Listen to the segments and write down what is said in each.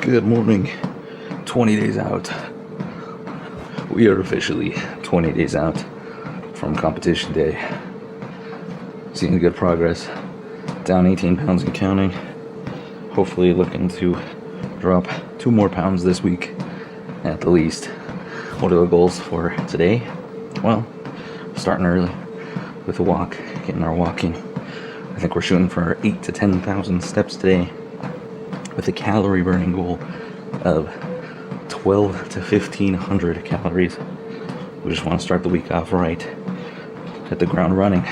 Good morning. 20 days out. We are officially 20 days out from competition day. Seeing good progress. Down 18 pounds and counting. Hopefully looking to drop 2 more pounds this week at the least. What are the goals for today? Well, starting early with a walk, getting our walking. I think we're shooting for 8 to 10,000 steps today, with a calorie burning goal of 12 to 1,500 calories. We just want to start the week off right, hit the ground running,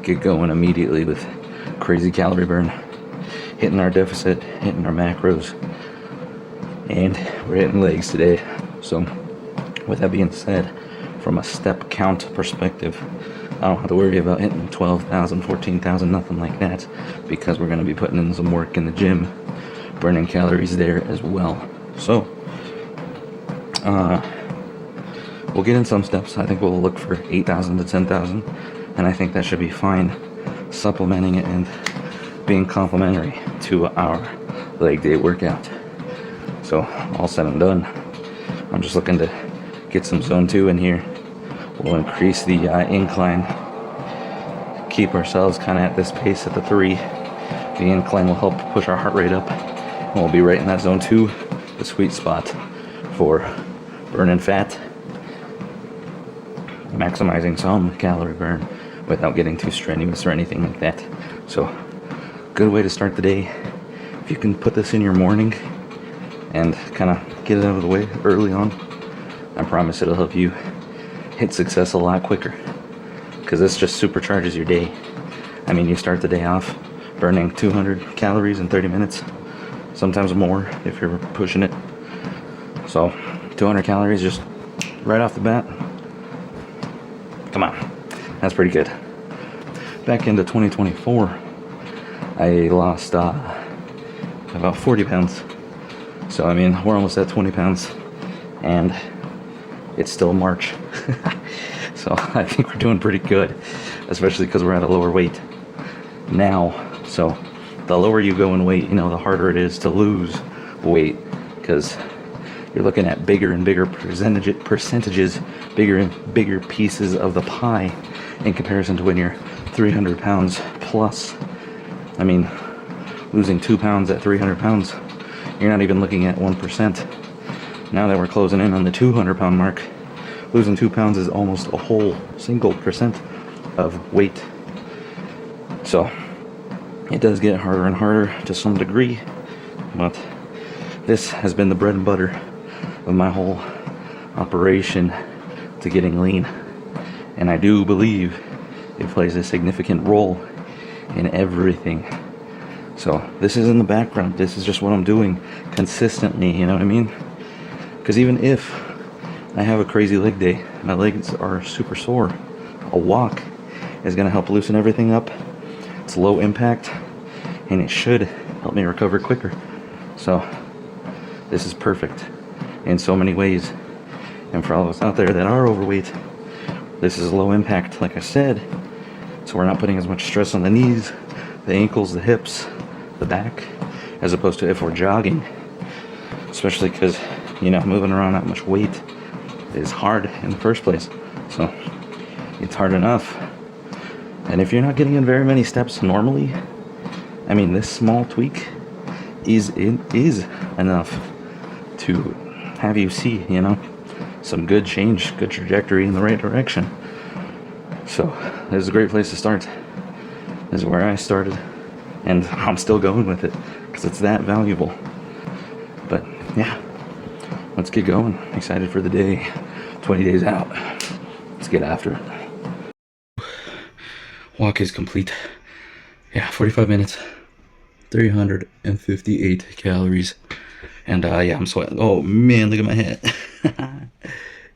get going immediately with crazy calorie burn, hitting our deficit, hitting our macros, and we're hitting legs today. So with that being said, from a step count perspective, I don't have to worry about hitting 12,000, 14,000, nothing like that, because we're going to be putting in some work in the gym, burning calories there as well. So we'll get in some steps. I think we'll look for 8,000 to 10,000, and I think that should be fine, supplementing it and being complementary to our leg day workout. So all said and done, I'm just looking to get some zone 2 in here. We'll increase the incline, keep ourselves kind of at this pace at the 3. The incline will help push our heart rate up, and we'll be right in that zone 2, the sweet spot for burning fat, maximizing some calorie burn without getting too strenuous or anything like that. So good way to start the day. If you can put this in your morning and kind of get it out of the way early on, I promise it'll help you hit success a lot quicker, because this just supercharges your day. I mean, you start the day off burning 200 calories in 30 minutes, sometimes more if you're pushing it. So 200 calories just right off the bat. Come on, that's pretty good. Back into 2024, I lost about 40 pounds. So I mean, we're almost at 20 pounds, and it's still March. So I think we're doing pretty good, especially because we're at a lower weight now. So the lower you go in weight, the harder it is to lose weight, because you're looking at bigger and bigger percentages, bigger and bigger pieces of the pie in comparison to when you're 300 pounds plus. I mean, losing 2 pounds at 300 pounds, you're not even looking at 1%. Now that we're closing in on the 200 pound mark, losing 2 pounds is almost a whole single percent of weight. So it does get harder and harder to some degree, but this has been the bread and butter of my whole operation to getting lean, and I do believe it plays a significant role in everything. So this is in the background. This is just what I'm doing consistently, you know what I mean? Because even if I have a crazy leg day, my legs are super sore, a walk is going to help loosen everything up. It's low impact, and it should help me recover quicker. So this is perfect in so many ways. And for all of us out there that are overweight, this is low impact, like I said, so we're not putting as much stress on the knees, the ankles, the hips, the back, as opposed to if we're jogging, especially because moving around that much weight is hard in the first place. So it's hard enough, and if you're not getting in very many steps normally, I mean, this small tweak is enough to have you see some good change, good trajectory in the right direction. So this is a great place to start. This is where I started, and I'm still going with it because it's that valuable. But yeah, let's get going. Excited for the day. 20 days out. Let's get after it. Walk is complete. Yeah, 45 minutes. 358 calories. And yeah, I'm sweating. Oh man, look at my head.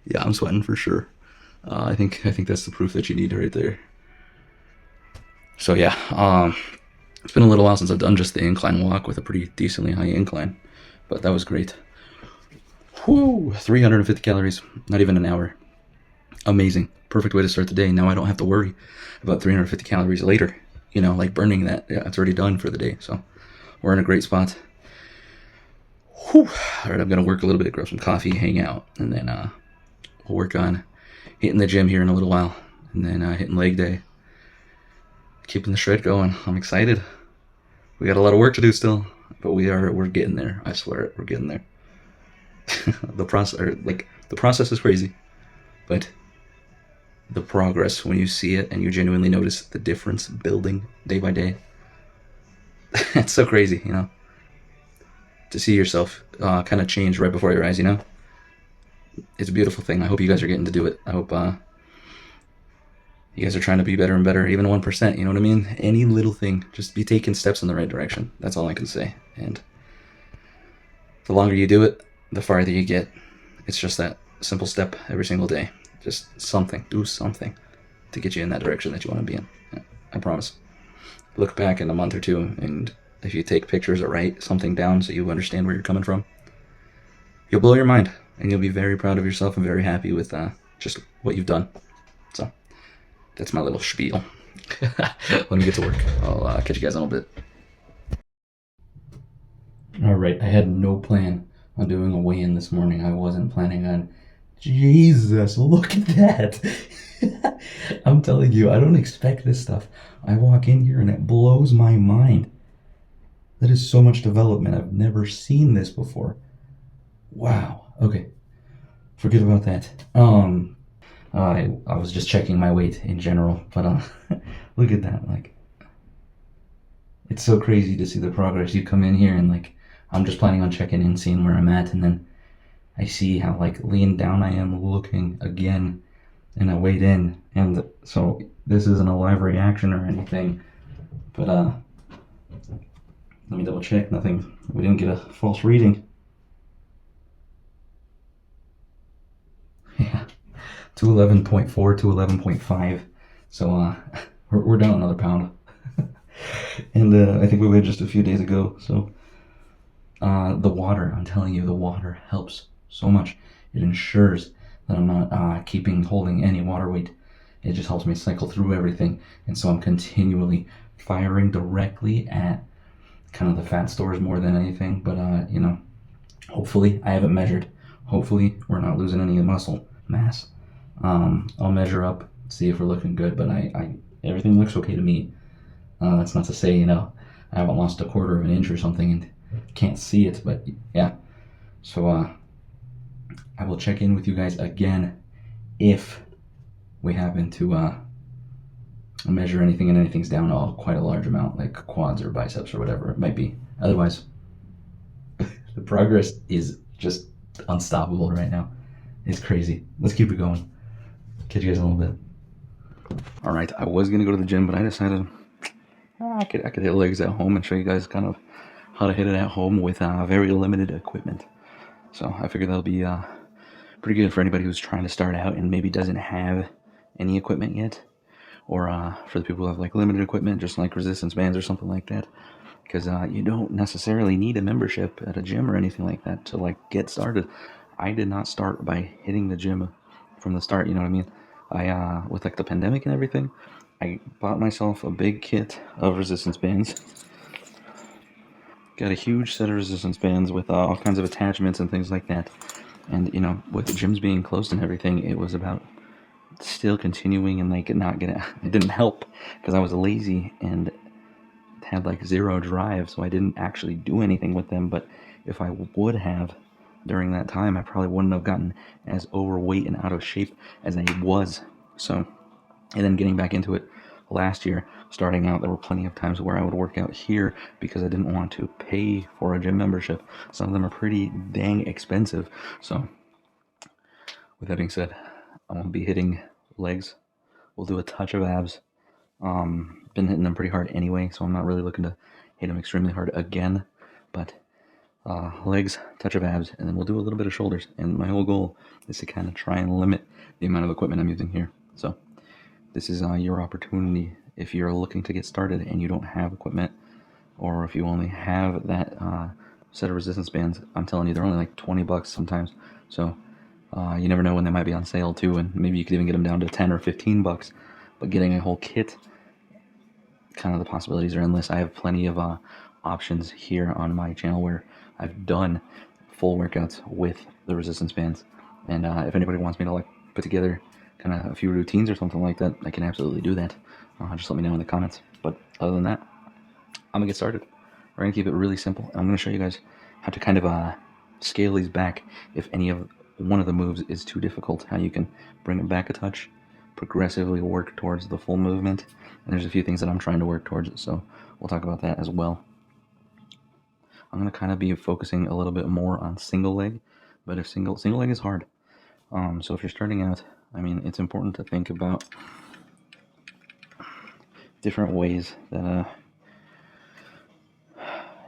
Yeah, I'm sweating for sure. I think that's the proof that you need right there. So yeah, it's been a little while since I've done just the incline walk with a pretty decently high incline, but that was great. Whoo, 350 calories, not even an hour. Amazing. Perfect way to start the day. Now I don't have to worry about 350 calories later, like burning that. Yeah, it's already done for the day. So we're in a great spot. Whew. All right, I'm gonna work a little bit, grab some coffee, hang out, and then we'll work on hitting the gym here in a little while, and then hitting leg day, keeping the shred going. I'm excited. We got a lot of work to do still, but we're getting there. I swear it, we're getting there. The process is crazy, but the progress, when you see it and you genuinely notice the difference building day by day, it's so crazy, you know, to see yourself kind of change right before your eyes, you know. It's a beautiful thing. I hope you guys are getting to do it. I hope you guys are trying to be better and better, even 1%, you know what I mean? Any little thing, just be taking steps in the right direction. That's all I can say. And the longer you do it, the farther you get. It's just that simple step every single day. Just something, do something to get you in that direction that you want to be in. Yeah, I promise. Look back in a month or two, and if you take pictures or write something down so you understand where you're coming from, you'll blow your mind, and you'll be very proud of yourself and very happy with just what you've done. So that's my little spiel. Let me get to work. I'll catch you guys in a little bit. Alright, I had no plan on doing a weigh-in this morning. I wasn't planning on... Jesus, look at that! I'm telling you, I don't expect this stuff. I walk in here and it blows my mind. That is so much development. I've never seen this before. Wow. Okay. Forget about that. I was just checking my weight in general, but look at that. Like, it's so crazy to see the progress. You come in here and like, I'm just planning on checking in, seeing where I'm at, and then I see how like lean down I am looking again, and I weighed in, and so this isn't a live reaction or anything, but let me double check. Nothing. We didn't get a false reading. Yeah. 211.4 to 11.5, so we're down another pound. And I think we weighed just a few days ago. So the water, I'm telling you, the water helps so much. It ensures that I'm not holding any water weight. It just helps me cycle through everything, and so I'm continually firing directly at kind of the fat stores more than anything. But you know, hopefully, I haven't measured. Hopefully we're not losing any muscle mass. I'll measure up, see if we're looking good, but I everything looks okay to me. That's not to say, you know, I haven't lost a quarter of an inch or something and can't see it, but yeah. So I will check in with you guys again if we happen to measure anything and anything's down quite a large amount, like quads or biceps or whatever it might be. Otherwise, the progress is just unstoppable right now. It's crazy. Let's keep it going. Catch you guys in a little bit. All right, I was gonna go to the gym, but I decided I could hit legs at home and show you guys kind of how to hit it at home with very limited equipment. So I figured that'll be pretty good for anybody who's trying to start out and maybe doesn't have any equipment yet, or for the people who have like limited equipment, just like resistance bands or something like that. Because you don't necessarily need a membership at a gym or anything like that to like get started. I did not start by hitting the gym from the start, you know what I mean? I with like the pandemic and everything, I bought myself a big kit of resistance bands. Got a huge set of resistance bands with all kinds of attachments and things like that. And you know, with the gyms being closed and everything, it was about still continuing and like not getting. It didn't help because I was lazy and had like zero drive, so I didn't actually do anything with them. But if I would have during that time, I probably wouldn't have gotten as overweight and out of shape as I was. So, and then getting back into it last year, starting out, there were plenty of times where I would work out here because I didn't want to pay for a gym membership. Some of them are pretty dang expensive. So with that being said, I'm going to be hitting legs. We'll do a touch of abs. Been hitting them pretty hard anyway, so I'm not really looking to hit them extremely hard again. But legs, touch of abs, and then we'll do a little bit of shoulders. And my whole goal is to kind of try and limit the amount of equipment I'm using here. So this is your opportunity if you're looking to get started and you don't have equipment, or if you only have that set of resistance bands. I'm telling you, they're only like $20 sometimes. So you never know when they might be on sale too, and maybe you could even get them down to 10 or 15 bucks. But getting a whole kit, kind of the possibilities are endless. I have plenty of options here on my channel where I've done full workouts with the resistance bands, and if anybody wants me to like put together kind of a few routines or something like that, I can absolutely do that. Just let me know in the comments. But other than that, I'm gonna get started. We're gonna keep it really simple, and I'm gonna show you guys how to kind of scale these back if any of one of the moves is too difficult, how you can bring it back a touch, progressively work towards the full movement. And there's a few things that I'm trying to work towards, so we'll talk about that as well. I'm going to kind of be focusing a little bit more on single leg, but if single leg is hard. So if you're starting out, I mean, it's important to think about different ways that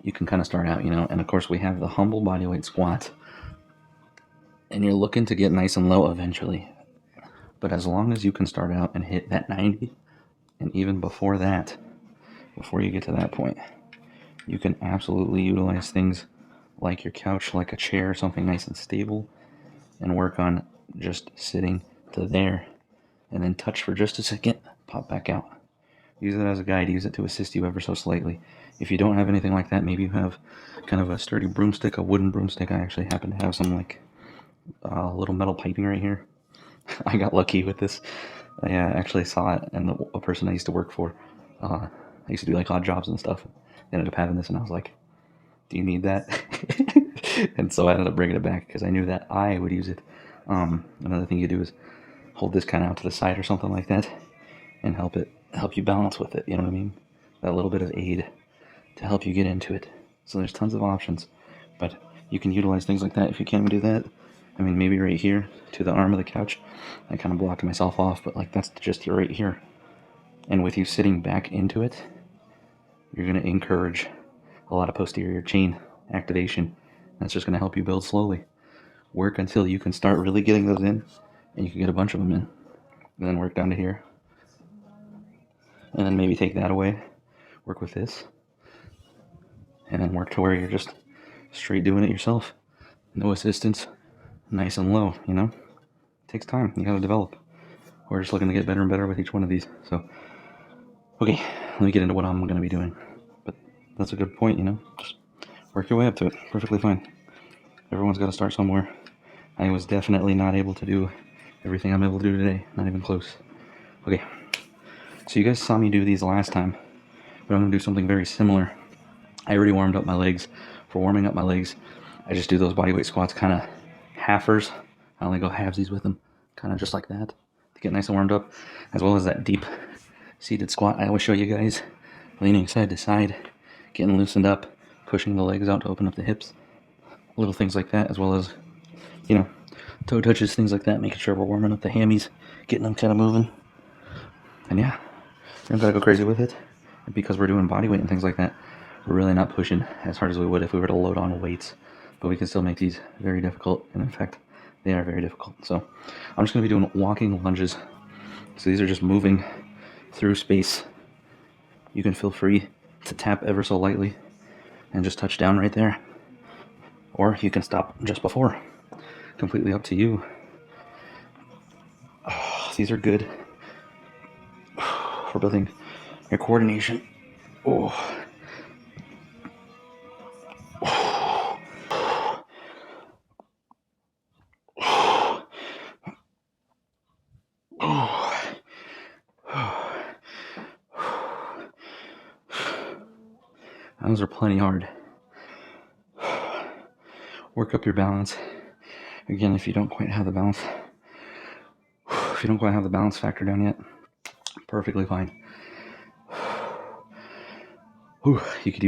you can kind of start out, and of course we have the humble bodyweight squat, and you're looking to get nice and low eventually. But as long as you can start out and hit that 90, and even before that, before you get to that point, you can absolutely utilize things like your couch, like a chair, something nice and stable, and work on just sitting to there, and then touch for just a second, pop back out. Use it as a guide, use it to assist you ever so slightly. If you don't have anything like that, maybe you have kind of a sturdy broomstick, a wooden broomstick. I actually happen to have some like little metal piping right here. I got lucky with this. I actually saw it, and a person I used to work for, I used to do like odd jobs and stuff. They ended up having this, and I was like, do you need that? And so I ended up bringing it back because I knew that I would use it. Another thing you do is hold this kind of out to the side or something like that, and help you balance with it. You know what I mean? That little bit of aid to help you get into it. So there's tons of options, but you can utilize things like that if you can't do that. I mean, maybe right here to the arm of the couch. I kind of blocked myself off, but like that's just right here. And with you sitting back into it, you're going to encourage a lot of posterior chain activation. That's just going to help you build slowly. Work until you can start really getting those in, and you can get a bunch of them in. And then work down to here. And then maybe take that away. Work with this. And then work to where you're just straight doing it yourself. No assistance. Nice and low, It takes time. You got to develop. We're just looking to get better and better with each one of these. So, okay, let me get into what I'm going to be doing. But that's a good point, Just work your way up to it. Perfectly fine. Everyone's got to start somewhere. I was definitely not able to do everything I'm able to do today. Not even close. Okay, so you guys saw me do these last time, but I'm going to do something very similar. I already warmed up my legs. For warming up my legs, I just do those bodyweight squats kind of halfers. I only go halvesies with them, kind of just like that, to get nice and warmed up, as well as that deep seated squat I always show you guys, leaning side to side, getting loosened up, pushing the legs out to open up the hips, little things like that, as well as, toe touches, things like that, making sure we're warming up the hammies, getting them kind of moving. And yeah, we don't gotta go crazy with it. And because we're doing body weight and things like that, we're really not pushing as hard as we would if we were to load on weights. But we can still make these very difficult, and in fact, they are very difficult. So I'm just gonna be doing walking lunges. So these are just moving through space. You can feel free to tap ever so lightly and just touch down right there. Or you can stop just before. Completely up to you. Oh, these are good for building your coordination. Oh. Those are plenty hard. Work up your balance. Again, if you don't quite have the balance factor down yet, perfectly fine. You could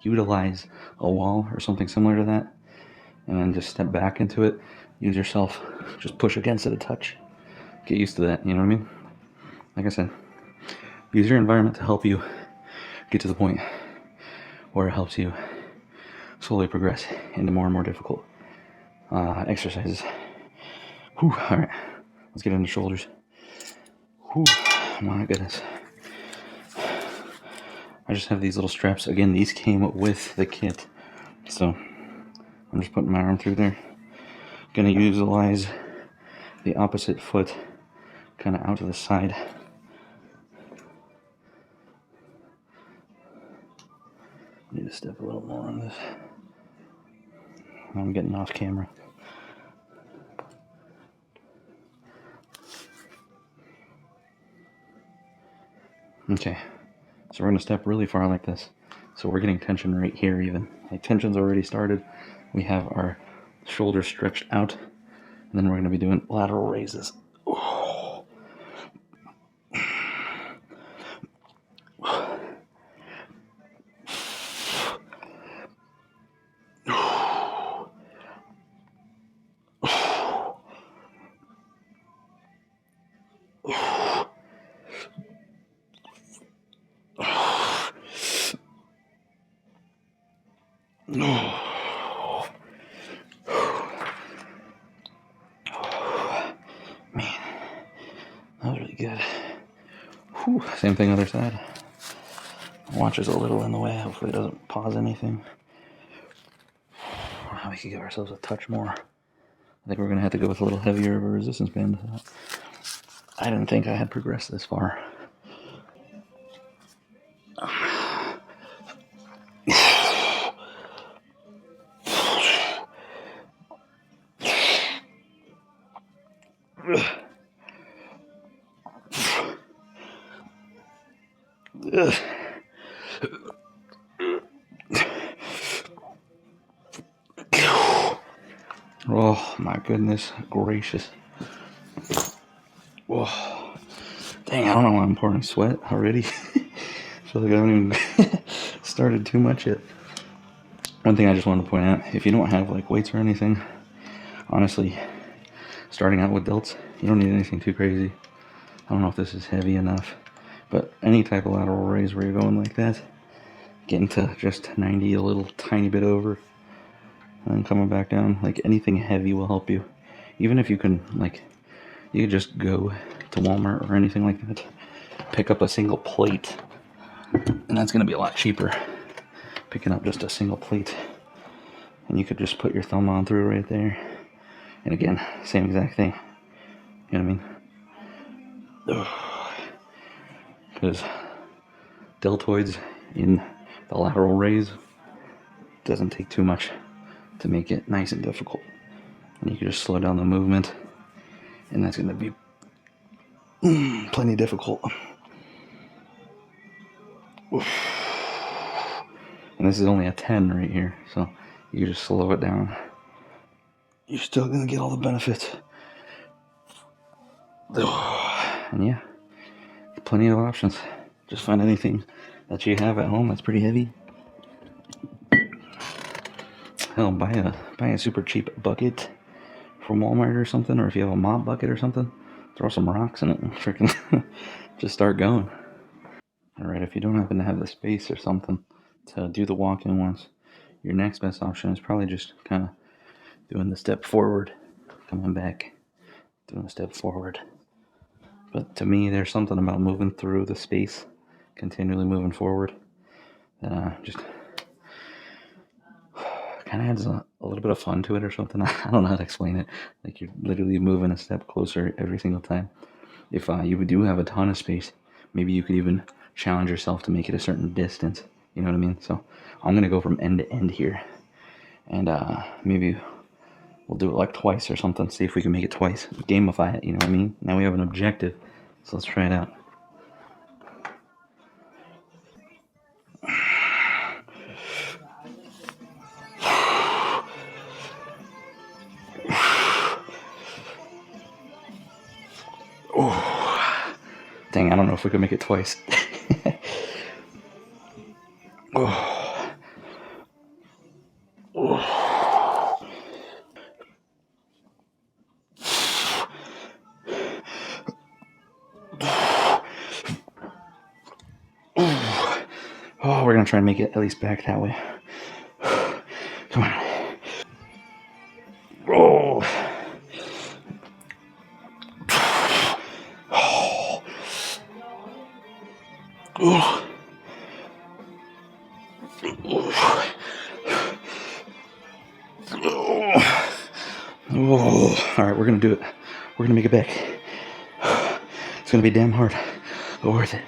utilize a wall or something similar to that, and then just step back into it. Use yourself, just push against it a touch. Get used to that, you know what I mean? Like I said, use your environment to help you get to the point where it helps you slowly progress into more and more difficult exercises. All right, let's get into shoulders. My goodness. I just have these little straps. Again, these came with the kit. So I'm just putting my arm through there. Gonna utilize the opposite foot kind of out to the side. Need to step a little more on this. I'm getting off camera. Okay, so we're going to step really far like this. So we're getting tension right here even. Like tension's already started. We have our shoulders stretched out. And then we're going to be doing lateral raises. Oh. Man, that was really good. Whew. Same thing other side. Watch is a little in the way. Hopefully it doesn't pause anything. We could give ourselves a touch more. I think we're going to have to go with a little heavier of a resistance band. I didn't think I had progressed this far. Oh my goodness gracious. Whoa. Dang, I don't know why I'm pouring sweat already. I feel like I haven't even started too much yet. One thing I just wanted to point out, if you don't have like weights or anything, honestly, starting out with delts, you don't need anything too crazy. I don't know if this is heavy enough, but any type of lateral raise where you're going like that, getting to just 90, a little tiny bit over, and then coming back down, like anything heavy will help you. Even if you can, like, you could just go to Walmart or anything like that, pick up a single plate, and that's going to be a lot cheaper, picking up just a single plate, and you could just put your thumb on through right there, and again, same exact thing, you know what I mean? Because deltoids in the lateral raise doesn't take too much to make it nice and difficult, and you can just slow down the movement, and that's going to be plenty difficult. Oof. And this is only a 10 right here, so you just slow it down. You're still going to get all the benefits. And yeah, plenty of options. Just find anything that you have at home that's pretty heavy. Hell, buy a super cheap bucket from Walmart or something, or if you have a mop bucket or something, throw some rocks in it and freaking just start going. Alright, if you don't happen to have the space or something to do the walk-in ones, your next best option is probably just kind of doing the step forward, coming back, doing a step forward. But to me, there's something about moving through the space, continually moving forward, that just kind of adds a little bit of fun to it or something. I don't know how to explain it. Like you're literally moving a step closer every single time. If you do have a ton of space, maybe you could even challenge yourself to make it a certain distance. You know what I mean? So I'm going to go from end to end here. And maybe we'll do it like twice or something. See if we can make it twice. Gamify it, you know what I mean? Now we have an objective. So let's try it out. Oh, dang, I don't know if we can make it twice. Oh. Oh. Oh, we're gonna try and make it at least back that way. Come on. Oh. Oh. Oh. Oh. All right, we're gonna do it. We're gonna make it back. It's gonna be damn hard, but worth it.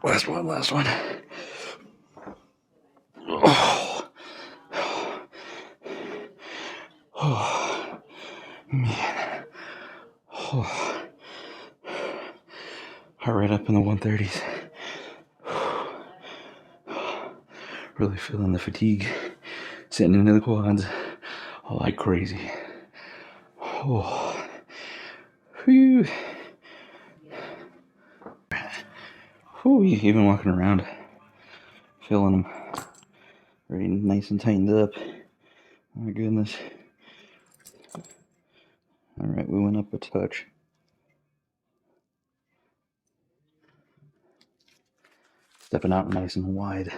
Last one, last one. Oh, oh man. Oh. Heart rate up in the 130s. Really feeling the fatigue. Sitting into the quads like crazy. Oh. Whew. Whew, even walking around, feeling them very nice and tightened up. My goodness. Alright, we went up a touch. Stepping out nice and wide.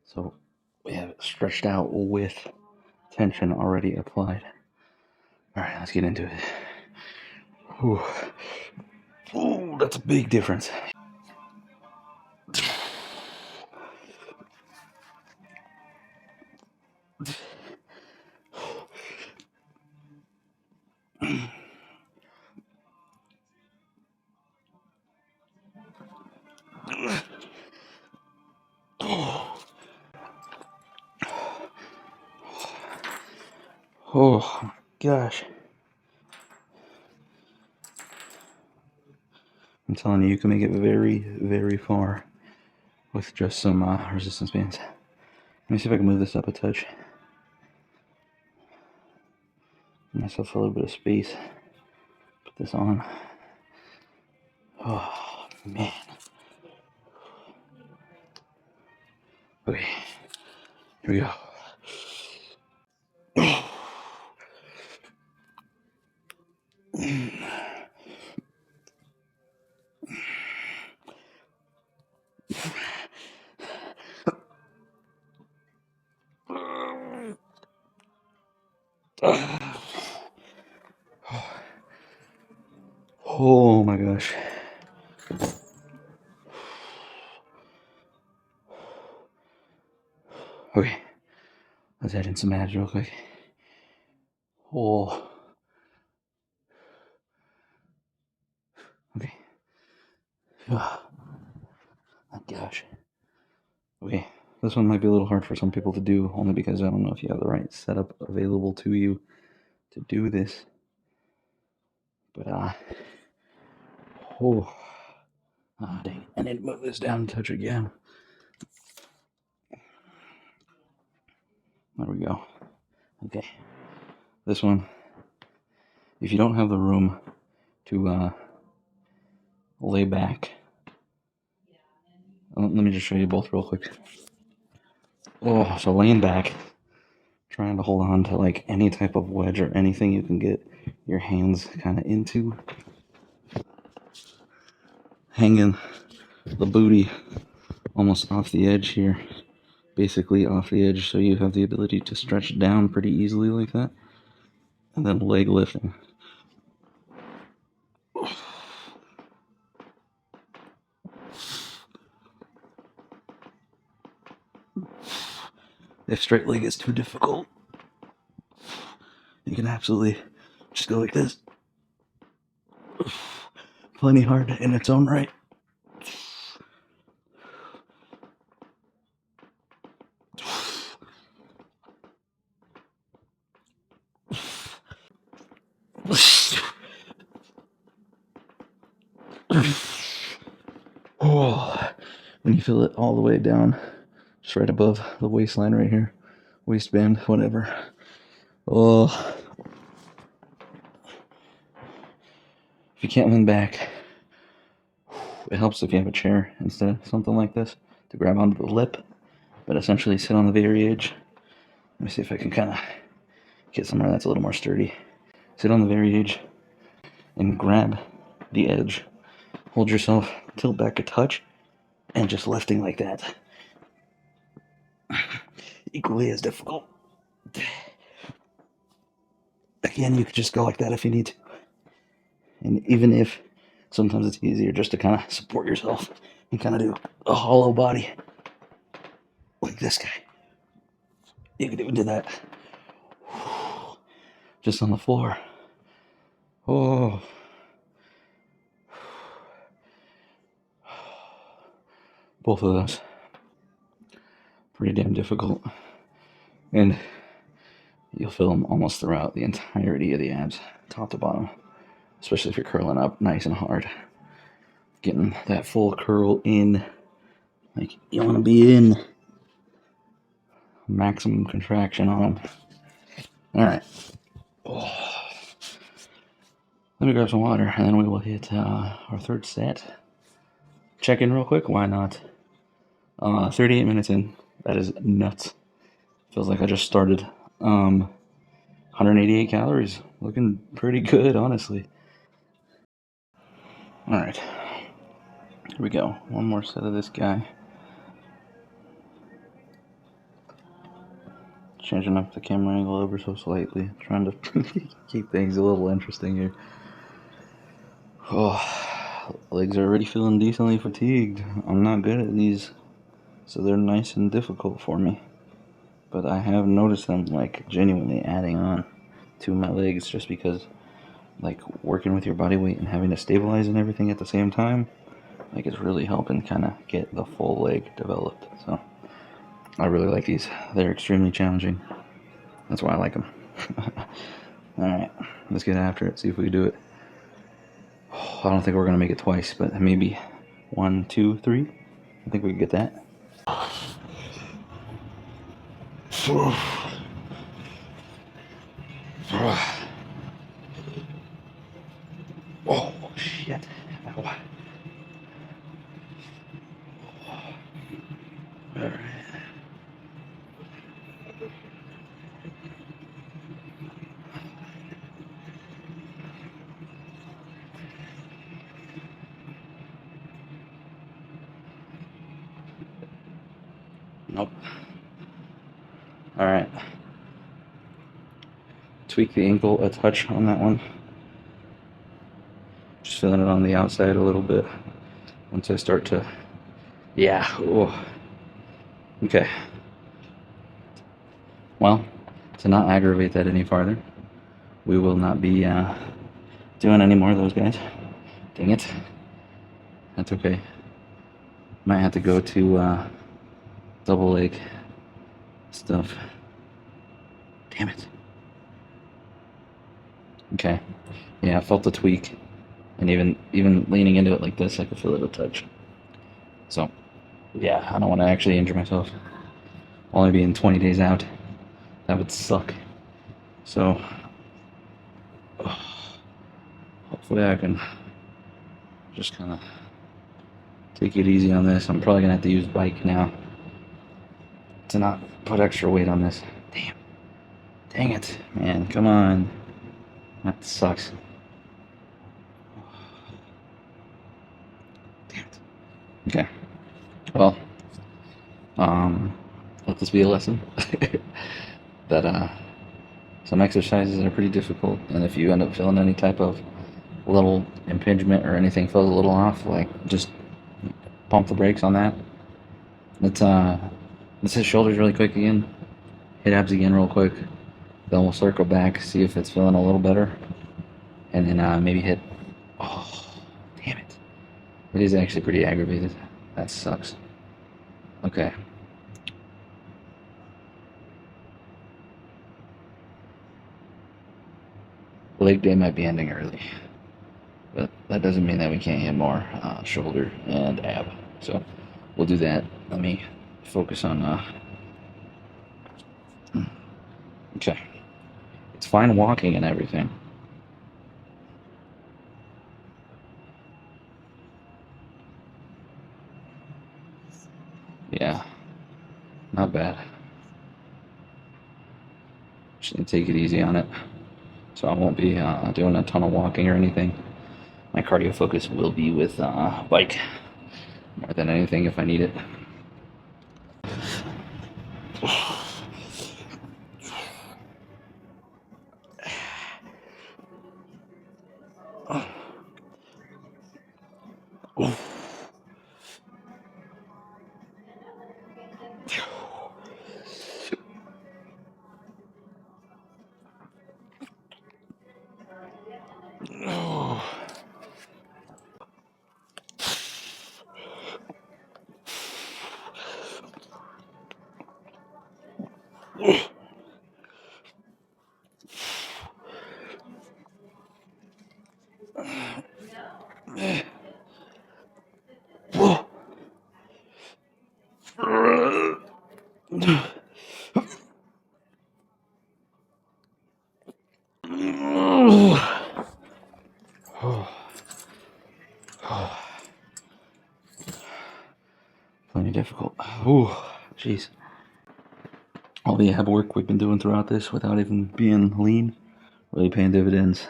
So we have it stretched out with tension already applied. Alright, let's get into it. Whew. Ooh, that's a big difference. Oh my gosh. I'm telling you, you can make it very, very far with just some resistance bands. Let me see if I can move this up a touch. Give myself a little bit of space. Put this on. Oh, man. Okay, here we go. Oh my gosh. Okay, let's add in some abs real quick. Oh. Okay. Oh my gosh. Okay, this one might be a little hard for some people to do, only because I don't know if you have the right setup available to you to do this. But, oh. Ah, dang. I need to move this down and touch again. There we go. Okay. This one, if you don't have the room to lay back, let me just show you both real quick. Oh, so laying back, trying to hold on to like any type of wedge or anything you can get your hands kind of into. Hanging the booty almost off the edge here. Basically off the edge, so you have the ability to stretch down pretty easily like that. And then leg lifting. If straight leg is too difficult, you can absolutely just go like this. Plenty hard in its own right. Oh, when you feel it all the way down, just right above the waistline right here, waistband, whatever. Oh, if you can't lean back, it helps if you have a chair instead of something like this to grab onto the lip, but essentially sit on the very edge. Let me see if I can kind of get somewhere that's a little more sturdy. Sit on the very edge and grab the edge. Hold yourself, tilt back a touch, and just lifting like that. Equally as difficult. Again, you could just go like that if you need to. And even if sometimes it's easier just to kind of support yourself and kind of do a hollow body like this guy. You could even do that just on the floor. Oh. Both of those. Pretty damn difficult. And you'll feel them almost throughout the entirety of the abs, top to bottom. Especially if you're curling up nice and hard. Getting that full curl in. Like, you want to be in maximum contraction on them. Alright. Oh. Let me grab some water, and then we will hit our third set. Check in real quick, why not? 38 minutes in. That is nuts. Feels like I just started. 188 calories. Looking pretty good, honestly. Alright. Here we go. One more set of this guy. Changing up the camera angle ever so slightly. Trying to keep things a little interesting here. Oh, legs are already feeling decently fatigued. I'm not good at these, so they're nice and difficult for me. But I have noticed them, like, genuinely adding on to my legs just because, like, working with your body weight and having to stabilize and everything at the same time, like, it's really helping kind of get the full leg developed. So I really like these. They're extremely challenging. That's why I like them. Alright, let's get after it, see if we can do it. Oh, I don't think we're going to make it twice, but maybe 1, 2, 3. I think we can get that. Oh, shit. Ow. Alright. Nope. Alright. Tweak the ankle a touch on that one. Just feeling it on the outside a little bit. Once I start to... Yeah. Oh. Okay. Well, to not aggravate that any farther, we will not be doing any more of those guys. Dang it. That's okay. Might have to go to double leg stuff. Damn it. Okay. Yeah, I felt the tweak. And even leaning into it like this, I could feel it a touch. So, yeah, I don't want to actually injure myself. Only being 20 days out. That would suck. So, hopefully I can just kind of take it easy on this. I'm probably going to have to use bike now to not put extra weight on this. Damn. Dang it, man. Come on. That sucks. Damn it. Okay. Well, let this be a lesson that some exercises are pretty difficult, and if you end up feeling any type of little impingement or anything feels a little off, like, just pump the brakes on that. Let's hit shoulders really quick again, hit abs again real quick, then we'll circle back, see if it's feeling a little better, and then maybe hit... Oh, damn it. It is actually pretty aggravated. That sucks. Okay. Leg day might be ending early, but that doesn't mean that we can't hit more shoulder and ab. So we'll do that. Let me focus on... Okay. It's fine walking and everything. Yeah. Not bad. Just need to take it easy on it. So I won't be doing a ton of walking or anything. My cardio focus will be with bike more than anything if I need it. Plenty difficult. Ooh, jeez. All the ab work we've been doing throughout this without even being lean, really paying dividends.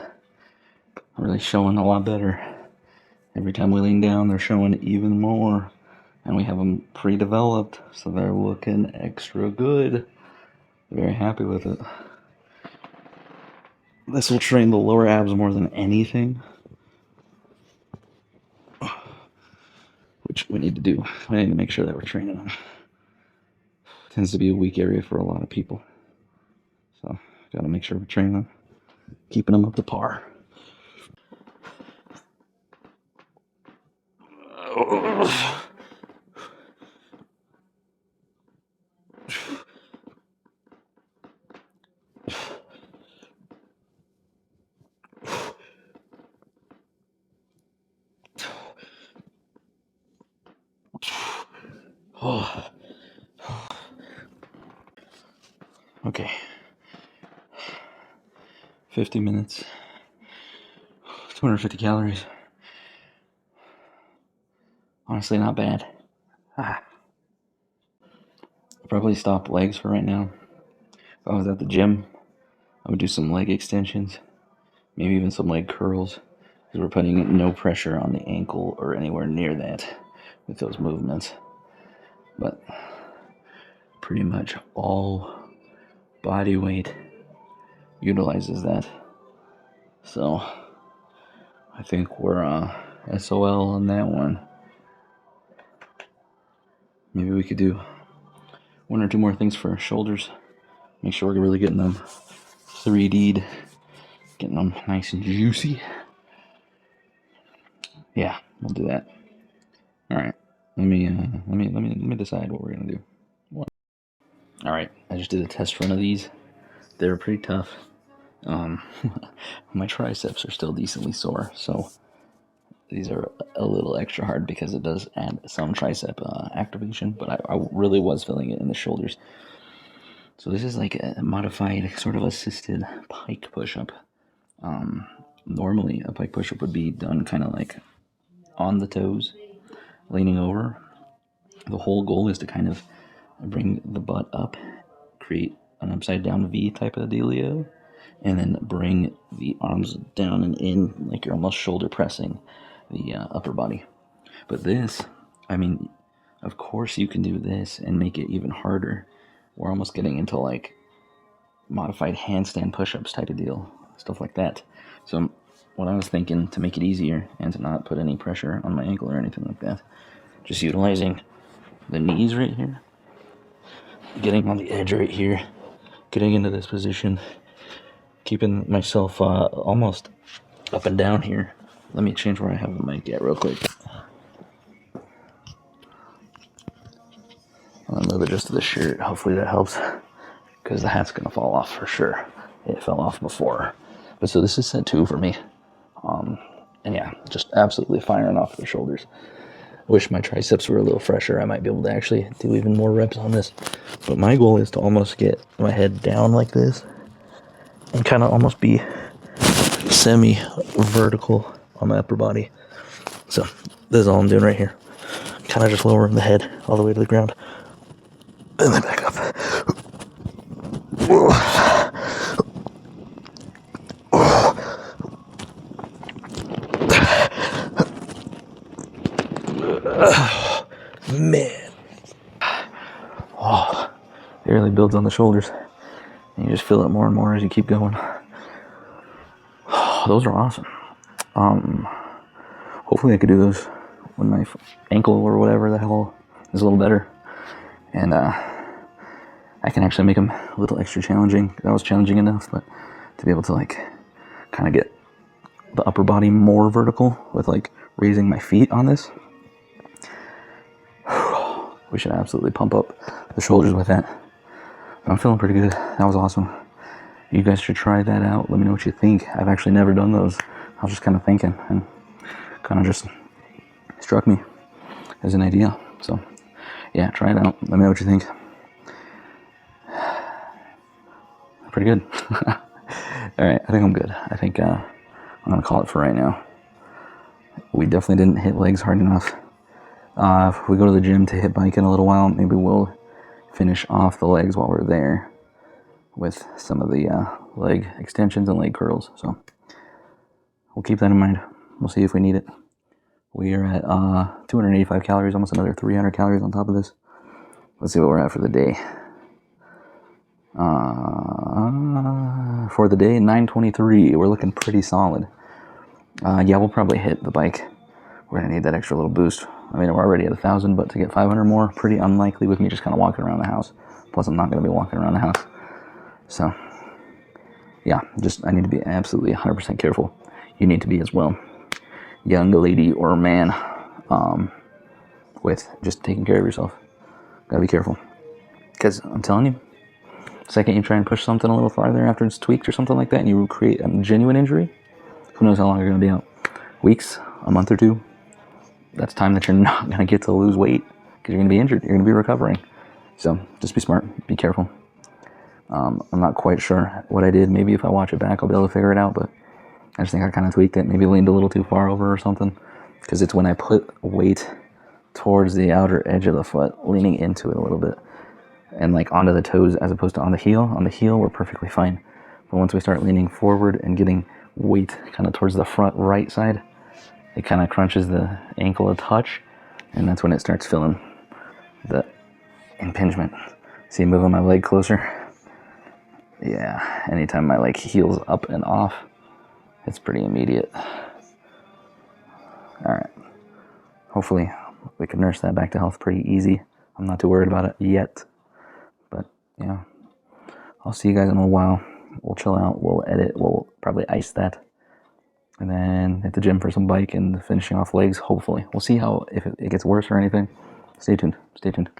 Really showing a lot better. Every time we lean down, they're showing even more. And we have them pre-developed, so they're looking extra good. Very happy with it. This will train the lower abs more than anything, which we need to do. We need to make sure that we're training them. Tends to be a weak area for a lot of people. So, gotta make sure we're training them, keeping them up to par. Oh. Okay. 50 minutes. 250 calories. Honestly, not bad. I'll probably stop legs for right now. If I was at the gym, I would do some leg extensions. Maybe even some leg curls. Because we're putting no pressure on the ankle or anywhere near that with those movements. But pretty much all body weight utilizes that. So I think we're SOL on that one. Maybe we could do one or two more things for our shoulders. Make sure we're really getting them 3D'd, getting them nice and juicy. Yeah, we'll do that. All right, let me decide what we're gonna do. All right, I just did a test run of these. They're pretty tough. My triceps are still decently sore, so these are a little extra hard because it does add some tricep activation, but I really was feeling it in the shoulders. So this is like a modified, sort of assisted pike push-up. Normally, a pike push-up would be done kind of like on the toes, leaning over. The whole goal is to kind of bring the butt up, create an upside-down V type of dealio, and then bring the arms down and in like you're almost shoulder pressing the upper body. But this, I mean, of course you can do this and make it even harder. We're almost getting into like modified handstand push-ups type of deal, stuff like that. So what I was thinking, to make it easier and to not put any pressure on my ankle or anything like that, just utilizing the knees right here, getting on the edge right here, getting into this position, keeping myself almost up and down here. Let me change where I have the mic at real quick. I'll move it just to the shirt. Hopefully that helps, because the hat's going to fall off for sure. It fell off before. But so this is set 2 for me. And yeah, just absolutely firing off the shoulders. Wish my triceps were a little fresher. I might be able to actually do even more reps on this. But my goal is to almost get my head down like this and kind of almost be semi-vertical on my upper body. So this is all I'm doing right here. Kind of just lowering the head all the way to the ground. And then back up. Man. Oh, it really builds on the shoulders. And you just feel it more and more as you keep going. Oh, those are awesome. Hopefully I could do those when my ankle or whatever the hell is a little better. And I can actually make them a little extra challenging. That was challenging enough, but to be able to like kind of get the upper body more vertical with like raising my feet on this. We should absolutely pump up the shoulders with that. But I'm feeling pretty good. That was awesome. You guys should try that out. Let me know what you think. I've actually never done those. I was just kind of thinking and kind of just struck me as an idea. So yeah, try it out. Let me know what you think. Pretty good. All right, I think I'm good. I think I'm gonna call it for right now. We definitely didn't hit legs hard enough. If we go to the gym to hit bike in a little while, maybe we'll finish off the legs while we're there with some of the leg extensions and leg curls. So we'll keep that in mind. We'll see if we need it. We are at 285 calories, almost another 300 calories on top of this. Let's see what we're at for the day. For the day, 923. We're looking pretty solid. Yeah, we'll probably hit the bike. We're going to need that extra little boost. I mean, we're already at 1,000, but to get 500 more, pretty unlikely with me just kind of walking around the house. Plus, I'm not going to be walking around the house. So, yeah, I need to be absolutely 100% careful. You need to be as well. Young lady or man, with just taking care of yourself. Gotta be careful. Because I'm telling you, the second you try and push something a little farther after it's tweaked or something like that, and you create a genuine injury, who knows how long you're going to be out. Weeks, a month or two. That's time that you're not going to get to lose weight because you're going to be injured. You're going to be recovering. So just be smart. Be careful. I'm not quite sure what I did. Maybe if I watch it back, I'll be able to figure it out. But I just think I kind of tweaked it. Maybe leaned a little too far over or something. Because it's when I put weight towards the outer edge of the foot, leaning into it a little bit. And like onto the toes as opposed to on the heel. On the heel, we're perfectly fine. But once we start leaning forward and getting weight kind of towards the front right side, it kind of crunches the ankle a touch, and that's when it starts feeling the impingement. See, moving my leg closer. Yeah, anytime my leg heels up and off, it's pretty immediate. All right. Hopefully, we can nurse that back to health pretty easy. I'm not too worried about it yet, but yeah. I'll see you guys in a while. We'll chill out. We'll edit. We'll probably ice that. And then hit the gym for some bike and finishing off legs, hopefully. We'll see if it gets worse or anything. Stay tuned. Stay tuned.